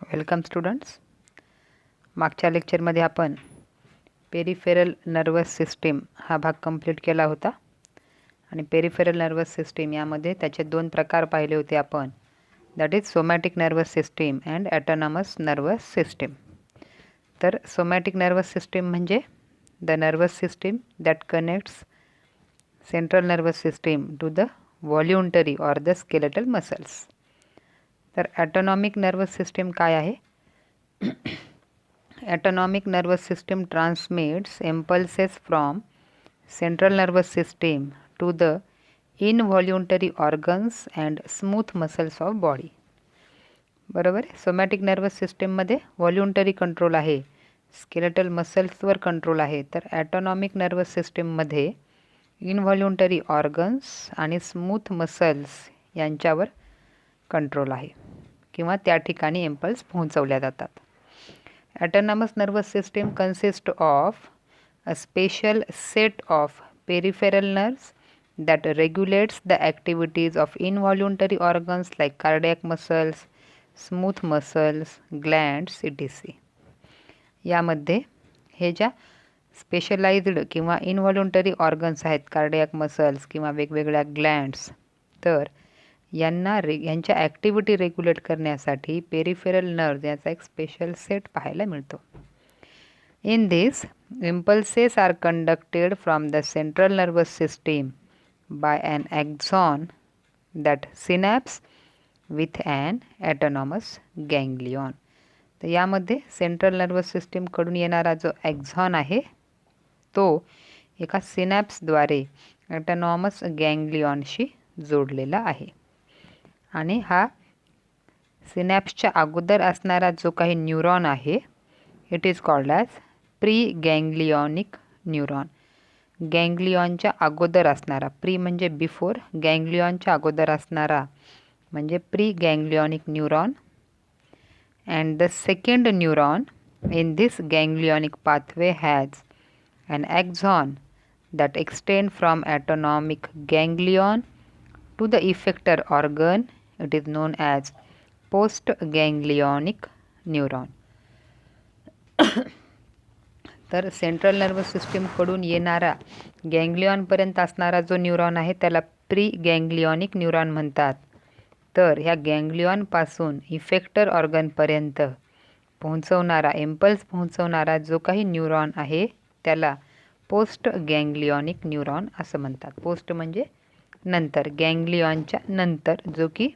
Welcome students. मागच्या लेक्चरमध्ये आपण पेरिफेरल नर्वस सिस्टीम हा भाग कंप्लीट केला होता आणि पेरिफेरल नर्वस सिस्टीम यामध्ये त्याचे दोन प्रकार पाहिले होते आपण, that is somatic nervous system and autonomous nervous system. तर सोमॅटिक नर्वस सिस्टीम म्हणजे the nervous system that connects central nervous system to the voluntary or the skeletal muscles. तर ॲटोनॉमिक नर्वस सिस्टीम काय आहे? Autonomic nervous system transmits impulses from central nervous system to the involuntary organs and smooth muscles of body. बरोबर. Somatic nervous सिस्टीममध्ये व्हॉल्युंटरी control आहे, skeletal मसल्सवर control आहे. तर autonomic nervous सिस्टीममध्ये इनव्हॉल्युंटरी organs आणि स्मूथ मसल्स यांच्यावर कंट्रोल आहे किंवा त्या ठिकाणी इम्पल्स पोहोचवल्या जातात. Autonomous nervous system consists of a special set of peripheral nerves that regulates the activities of involuntary organs like cardiac muscles, smooth muscles, glands, etc. यामध्ये हे ज्या स्पेशलाइज्ड किंवा इनव्हॉल्युंटरी ऑर्गन्स आहेत, कार्डियाक मसल्स किंवा वेगवेगळ्या glands, तर यांच्या activity regulate करण्यासाठी पेरिफेरल नर्व्ह याचा एक स्पेशल सेट पाहायला मिळतो. In this impulses are conducted from the central nervous system by an axon that synapse with an autonomous ganglion. तर यामध्ये सेंट्रल नर्वस सिस्टीमकडून येणारा जो ॲक्झॉन आहे तो एका सिनॅप्सद्वारे ॲटोनॉमस गँग्लियॉनशी जोडलेला आहे. आणि हा सिनॅप्सच्या अगोदर असणारा जो काही न्यूरॉन आहे, it is called as pre ganglionic neuron. गँग्लियॉनच्या अगोदर असणारा, प्री म्हणजे बिफोर, गँग्लियॉनच्या अगोदर असणारा म्हणजे pre ganglionic neuron. And the second neuron in this ganglionic pathway has an axon that extend from autonomic ganglion to the effector organ. It is known as postganglionic neuron. तर central nervous सिस्टीमकडून येणारा गँग्लियॉनपर्यंत असणारा जो neuron आहे त्याला pre ganglionic neuron म्हणतात. तर ह्या गँग्लियॉनपासून इफेक्टर ऑर्गनपर्यंत पोहोचवणारा, इम्पल्स पोहोचवणारा जो काही न्यूरॉन आहे त्याला पोस्ट गँग्लियॉनिक न्यूरॉन असं म्हणतात. पोस्ट म्हणजे नंतर, गँग्लियॉनच्या नंतर, जो की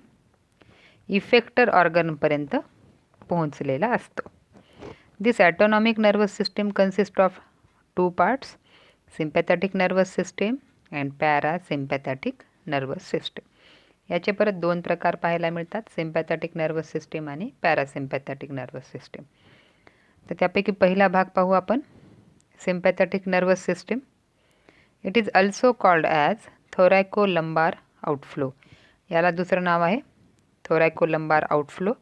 इफेक्टर ऑर्गनपर्यंत पोहोचलेला असतो. This autonomic nervous system consist of two parts, sympathetic nervous system and parasympathetic nervous system. याचे परत दोन प्रकार पाहायला मिळतात, सिम्पॅथॅटिक नर्वस सिस्टीम आणि पॅरासिम्पॅथॅटिक नर्वस सिस्टीम. तर त्यापैकी पहिला भाग पाहू आपण, sympathetic nervous system. It is also called as thoracolumbar outflow. याला दुसरं नाव आहे थोरॅकोलंबार आउटफ्लो.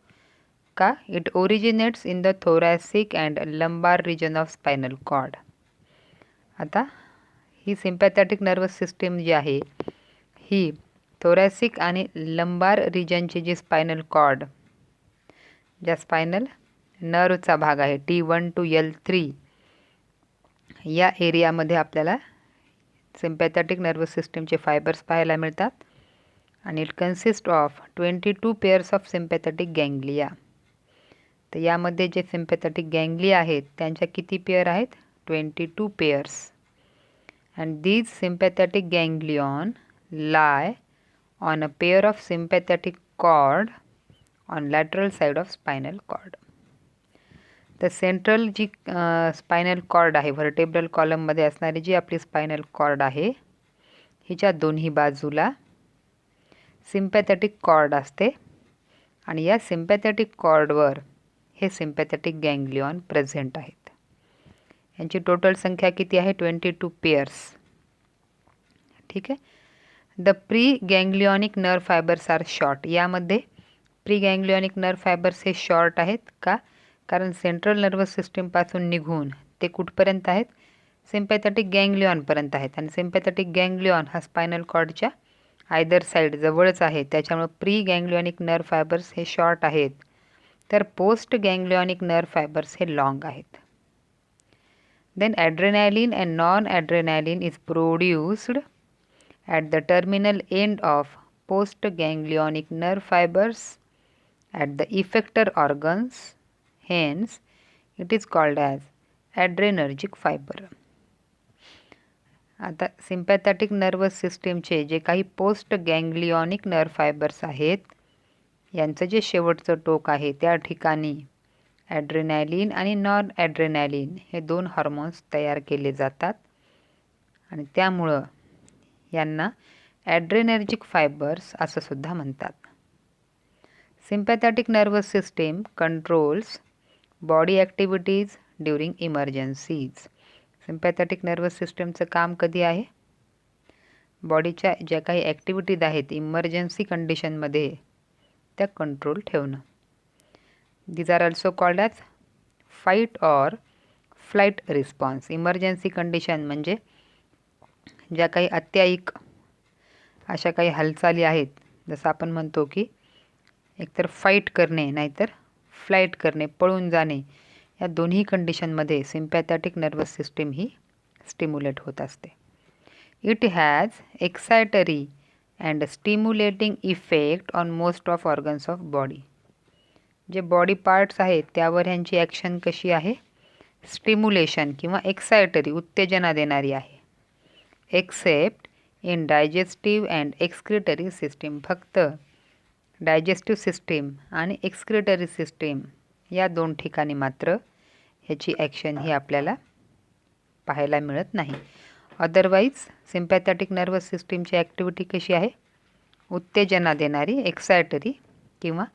का? It originates in the thoracic and lumbar region of spinal cord. आता ही सिम्पॅथॅटिक नर्वस सिस्टीम जी आहे ही थोरॅसिक आणि लंबार रिजनची जी स्पायनल कॉर्ड, ज्या स्पायनल नर्वचा भाग आहे T1 to L3, या एरियामध्ये आपल्याला सिम्पॅथॅटिक नर्वस सिस्टीमचे फायबर्स पाहायला मिळतात. आणि it consist of 22 pairs of sympathetic ganglia. तर यामध्ये जे सिम्पॅथॅटिक गँग्लिया आहेत त्यांच्या किती पेअर आहेत? 22 pairs. And these sympathetic ganglion lie on a pair of sympathetic cord on lateral side of spinal cord. तर सेंट्रल जी स्पायनल कॉर्ड आहे, व्हर्टेब्रल कॉलममध्ये असणारी जी आपली स्पायनल कॉर्ड आहे, हिच्या दोन्ही बाजूला सिम्पॅथॅटिक कॉर्ड असते आणि या सिम्पॅथॅटिक कॉर्डवर हे सिम्पॅथॅटिक गँग्लियॉन प्रेझेंट आहेत. यांची टोटल संख्या किती आहे? 22 पेअर्स. ठीक आहे. The pre ganglionic nerve fibres are short. यामध्ये प्री गँग्लियॉनिक नर्व फायबर्स हे शॉर्ट आहेत. का? कारण सेंट्रल नर्वस सिस्टीमपासून निघून ते कुठपर्यंत आहेत? सिम्पॅथॅटिक गँग्लियॉनपर्यंत आहेत. आणि सिम्पॅथॅटिक गँग्लियॉन हा स्पायनल कॉर्डच्या आयदर साईड जवळच आहे, त्याच्यामुळे प्री गँग्लियॉनिक नर्व फायबर्स हे शॉर्ट आहेत. तर पोस्ट गँग्लियॉनिक नर्व फायबर्स हे लॉंग आहेत. Then adrenaline and non adrenaline is produced at the terminal end of post ganglionic nerve fibres at the effector organs. Hence it is called as adrenergic fibre. आता sympathetic nervous सिस्टीमचे जे काही post ganglionic nerve fibres आहेत, यांचं जे शेवटचं टोक आहे त्या ठिकाणी ॲड्रेनालिन आणि नॉन ॲड्रेनालिन हे 2 हार्मोन्स तयार केले जातात आणि त्यामुळं यांना ॲड्रेनर्जिक फायबर्स असं सुद्धा म्हणतात. Sympathetic nervous system controls body activities during emergencies. Sympathetic nervous सिस्टीमचं काम कधी आहे? बॉडीच्या ज्या काही ॲक्टिव्हिटीज आहेत इमर्जन्सी कंडिशनमध्ये त्या कंट्रोल ठेवणं. These are also called as fight or flight response. Emergency condition म्हणजे ज्या काही अत्यायिक अशा काही हालचाली आहेत, जसं आपण म्हणतो की एकतर फाईट करणे नाहीतर फ्लाईट करणे, पळून जाणे, या दोन्ही कंडिशनमध्ये सिम्पॅथॅटिक नर्वस सिस्टीम ही स्टिम्युलेट होत असते. It has excitatory and stimulating effect on most of organs of body. जे बॉडी पार्ट्स आहेत त्यावर ह्यांची ॲक्शन कशी आहे? स्टिम्युलेशन किंवा एक्सायटरी, उत्तेजना देणारी आहे. Accept in digestive and excretory system. फक्त डायजेस्टिव्ह सिस्टीम आणि एक्सक्रिटरी सिस्टीम या 2 ठिकाणी मात्र ह्याची ॲक्शन ही आपल्याला पाहायला मिळत नाही. अदरवाईज सिम्पॅथॅटिक नर्वस सिस्टीमची ॲक्टिव्हिटी कशी आहे? उत्तेजना देणारी, एक्सायटरी किंवा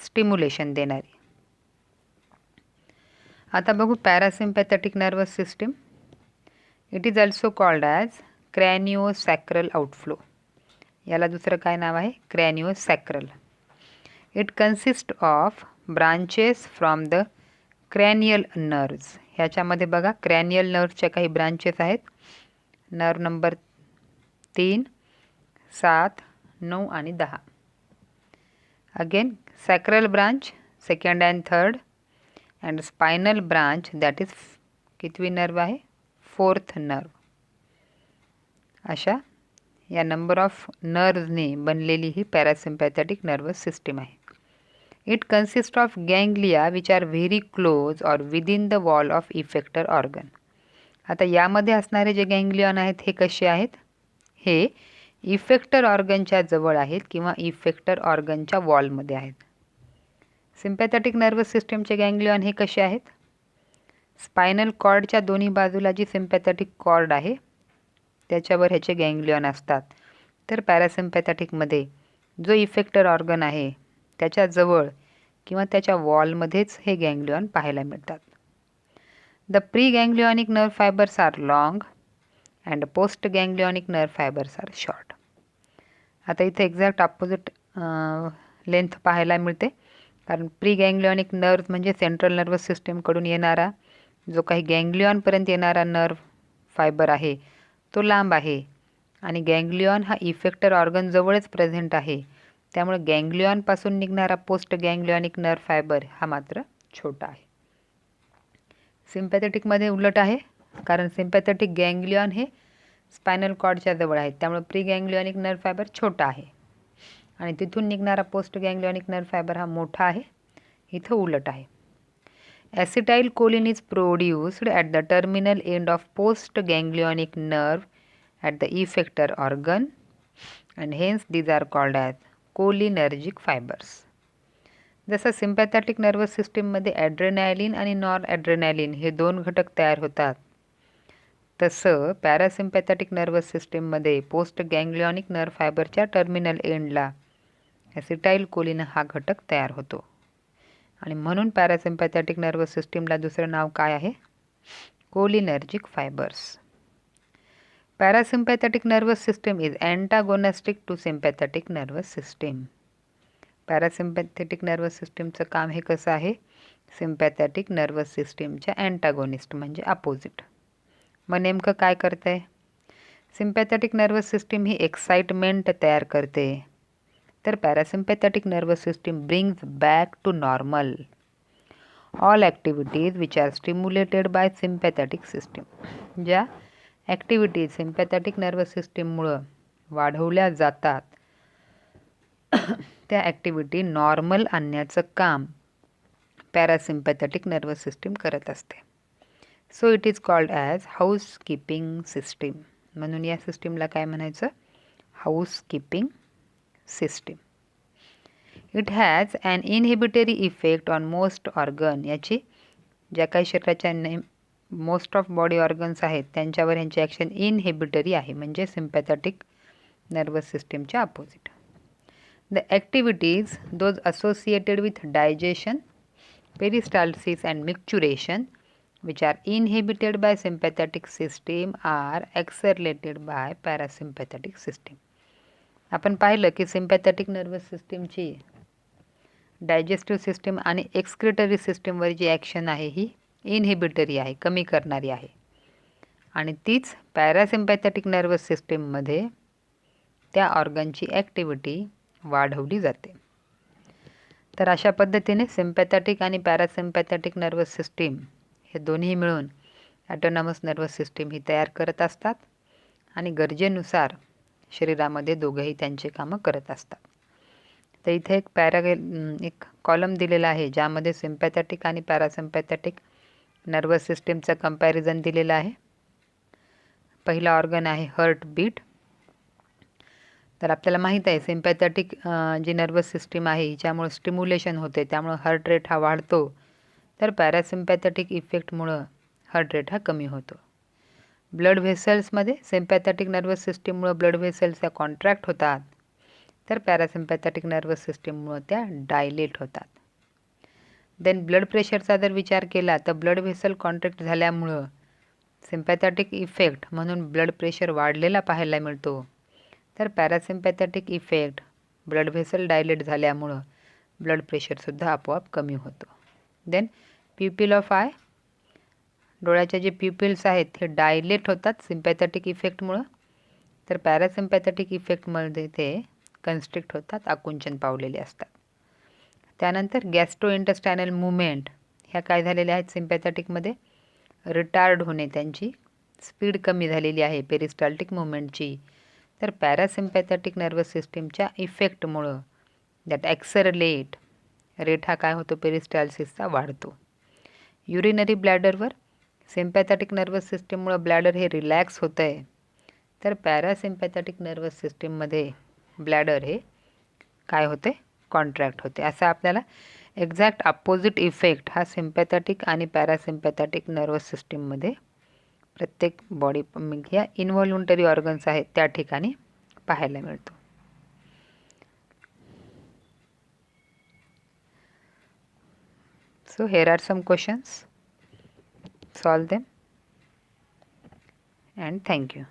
स्टिम्युलेशन देणारी. आता बघू parasympathetic nervous system. It is also called as craniosacral outflow. याला दुसरं काय नाव आहे? Craniosacral. It consist of branches from the cranial nerves. ह्याच्यामध्ये बघा क्रॅनियल नर्व्सच्या काही ब्रांचेस आहेत. नर्व नंबर 3, 7, 9 आणि 10. Again sacral branch second and third and spinal branch that is कितवी नर्व आहे? 4th nerve. अशा या नंबर ऑफ नर्व्सने बनलेली ही पॅरासिम्पॅथॅटिक नर्वस सिस्टीम आहे. It consist of ganglia which are very close or within the wall of effector organ. आता यामध्ये असणारे जे गँग्लियॉन आहेत हे कसे आहेत? हे इफेक्टर ऑर्गनच्या जवळ आहेत किंवा इफेक्टर ऑर्गनच्या वॉलमध्ये आहेत. सिम्पॅथॅटिक नर्वस सिस्टीमचे गँग्लियॉन हे कसे आहेत? स्पायनल कॉर्डच्या दोन्ही बाजूला जी सिम्पॅथॅटिक कॉर्ड आहे त्याच्यावर ह्याचे गँग्लियॉन असतात. तर पॅरासिम्पॅथॅटिकमध्ये जो इफेक्टर ऑर्गन आहे त्याच्याजवळ किंवा त्याच्या वॉलमध्येच हे गँग्लियॉन पाहायला मिळतात. The pre ganglionic nerve fibres are long and post ganglionic nerve fibres are short. आता इथे एक्झॅक्ट अपोजिट लेंथ पाहायला मिळते, कारण प्री गँग्लियॉनिक नर्व म्हणजे सेंट्रल नर्वस सिस्टीमकडून येणारा जो काही गँग्लियॉनपर्यंत येणारा नर्व फायबर आहे तो लांब आहे आणि गँग्लियॉन हा इफेक्टर ऑर्गन जवळच प्रेझेंट आहे. त्यामुळे गँग्लियॉनपासून निघणारा पोस्ट गँग्लियॉनिक नर्व फायबर हा मात्र छोटा आहे. सिम्पॅथॅटिकमध्ये उलट आहे, कारण सिम्पॅथॅटिक गँग्लियॉन हे स्पायनल कॉर्डच्या जवळ आहेत. त्यामुळे प्री गँग्लियॉनिक नर्व फायबर छोटा आहे आणि तिथून निघणारा पोस्ट गँग्लियॉनिक नर्व फायबर हा मोठा आहे. इथं उलट आहे. Acetylcholine is produced at the terminal end of post ganglionic nerve at the effector organ and hence these are called as cholinergic fibres. जसं सिम्पॅथॅटिक नर्वस सिस्टीममध्ये ॲड्रेनालिन आणि non adrenaline हे 2 घटक तयार होतात, तसं पॅरासिम्पॅथॅटिक नर्वस सिस्टीममध्ये post ganglionic nerve फायबरच्या टर्मिनल एंडला ॲसिटाइल कोलिन हा घटक तयार होतो आणि म्हणून पॅरासिम्पॅथॅटिक नर्वस सिस्टीमला दुसरं नाव काय आहे? Cholinergic fibres. Parasympathetic nervous system is antagonistic to sympathetic nervous system. Parasympathetic nervous सिस्टीमचं काम हे कसं आहे? सिम्पॅथॅटिक नर्वस सिस्टीमच्या अँटागोनिस्ट म्हणजे अपोजिट. मग नेमकं काय करतं आहे? सिम्पॅथॅटिक नर्वस सिस्टीम ही एक्साइटमेंट तयार करते, तर parasympathetic nervous system brings back to normal all activities which are stimulated by sympathetic system. ज्या ॲक्टिव्हिटीज सिम्पॅथॅटिक नर्वस सिस्टीममुळं वाढवल्या जातात त्या ॲक्टिव्हिटी नॉर्मल आणण्याचं काम पॅरासिम्पॅथॅटिक नर्वस सिस्टीम करत असते. So it is called as housekeeping system. म्हणून या सिस्टीमला काय म्हणायचं? Housekeeping system. It has an inhibitory effect on most organ. याची ज्या काही शरीराच्या मोस्ट ऑफ बॉडी ऑर्गन्स आहेत त्यांच्यावर ह्यांची ॲक्शन इनहिबिटरी आहे, म्हणजे सिम्पॅथॅटिक नर्वस सिस्टीमच्या opposite. The activities those associated with digestion, peristalsis and micturition which are inhibited by sympathetic system are accelerated by parasympathetic system. आपण पाहिलं की सिम्पॅथॅटिक नर्वस सिस्टीमची डायजेस्टिव्ह सिस्टीम आणि एक्सक्रिटरी सिस्टीमवर जी ॲक्शन आहे ही इनहिबिटरी आहे, कमी करणारी आहे, आणि तीच पॅरासिम्पॅथॅटिक नर्वस सिस्टीममध्ये त्या ऑर्गनची ॲक्टिव्हिटी वाढवली जाते. तर अशा पद्धतीने सिम्पॅथॅटिक आणि पॅरासिम्पॅथॅटिक नर्वस सिस्टीम हे दोन्ही मिळून ॲटोनॉमस नर्वस सिस्टीम ही तयार करत असतात आणि गरजेनुसार शरीरामध्ये दोघंही त्यांचे कामं करत असतात. तर इथे एक कॉलम दिलेला आहे ज्यामध्ये सिम्पॅथॅटिक आणि पॅरासिम्पॅथॅटिक नर्वस सिस्टीमचं कंपॅरिझन दिलेलं आहे. पहिला ऑर्गन आहे हार्ट बीट. तर आपल्याला माहीत आहे सिम्पॅथॅटिक जी नर्वस सिस्टीम आहे हिच्यामुळे स्टिम्युलेशन होते, त्यामुळं हार्ट रेट हा वाढतो. तर पॅरासिम्पॅथॅटिक इफेक्टमुळं हार्ट रेट हा कमी होतो. ब्लड व्हेसल्समध्ये सिम्पॅथॅटिक नर्वस सिस्टीममुळं ब्लड व्हेसल्स त्या कॉन्ट्रॅक्ट होतात, तर पॅरासिम्पॅथॅटिक नर्वस सिस्टीममुळं त्या डायलेट होतात. देन ब्लड प्रेशरचा जर विचार केला तर ब्लड व्हेसल कॉन्ट्रॅक्ट झाल्यामुळं सिम्पॅथॅटिक इफेक्ट म्हणून ब्लड प्रेशर वाढलेला पाहायला मिळतो. तर parasympathetic effect blood vessel dilate झाल्यामुळं ब्लड प्रेशरसुद्धा आपोआप कमी होतो. देन प्युपिल ऑफ आय, डोळ्याचे जे प्युपिल्स आहेत हे डायलेट होतात सिम्पॅथॅटिक इफेक्टमुळं, तर पॅरासिम्पॅथॅटिक इफेक्टमध्ये ते कन्स्ट्रिक्ट होतात, आकुंचन पावलेले असतात. त्यानंतर गॅस्ट्रो इंटेस्टायनल मुवमेंट ह्या काय झालेल्या आहेत सिम्पॅथॅटिकमध्ये? रिटार्ड होणे, त्यांची स्पीड कमी झालेली आहे पेरिस्टाल्टिक मुवमेंटची. तर पॅरासिम्पॅथॅटिक नर्वस सिस्टीमच्या इफेक्टमुळं दॅट ॲक्सरलेट रेट हा काय होतो? पेरिस्टाल्सिसचा वाढतो. युरिनरी ब्लॅडरवर सिम्पॅथॅटिक नर्वस सिस्टीममुळं ब्लॅडर हे रिलॅक्स होतं आहे, तर पॅरासिम्पॅथॅटिक नर्वस सिस्टीममध्ये ब्लॅडर हे काय होते? कॉन्ट्रॅक्ट होते. असा आपल्याला एक्झॅक्ट अपोजिट इफेक्ट हा सिम्पॅथॅटिक आणि पॅरासिम्पॅथॅटिक नर्वस सिस्टीममध्ये प्रत्येक बॉडी ह्या इनव्हॉल्युंटरी ऑर्गन्स आहेत त्या ठिकाणी पाहायला मिळतो. So here are some questions. Solve them and thank you.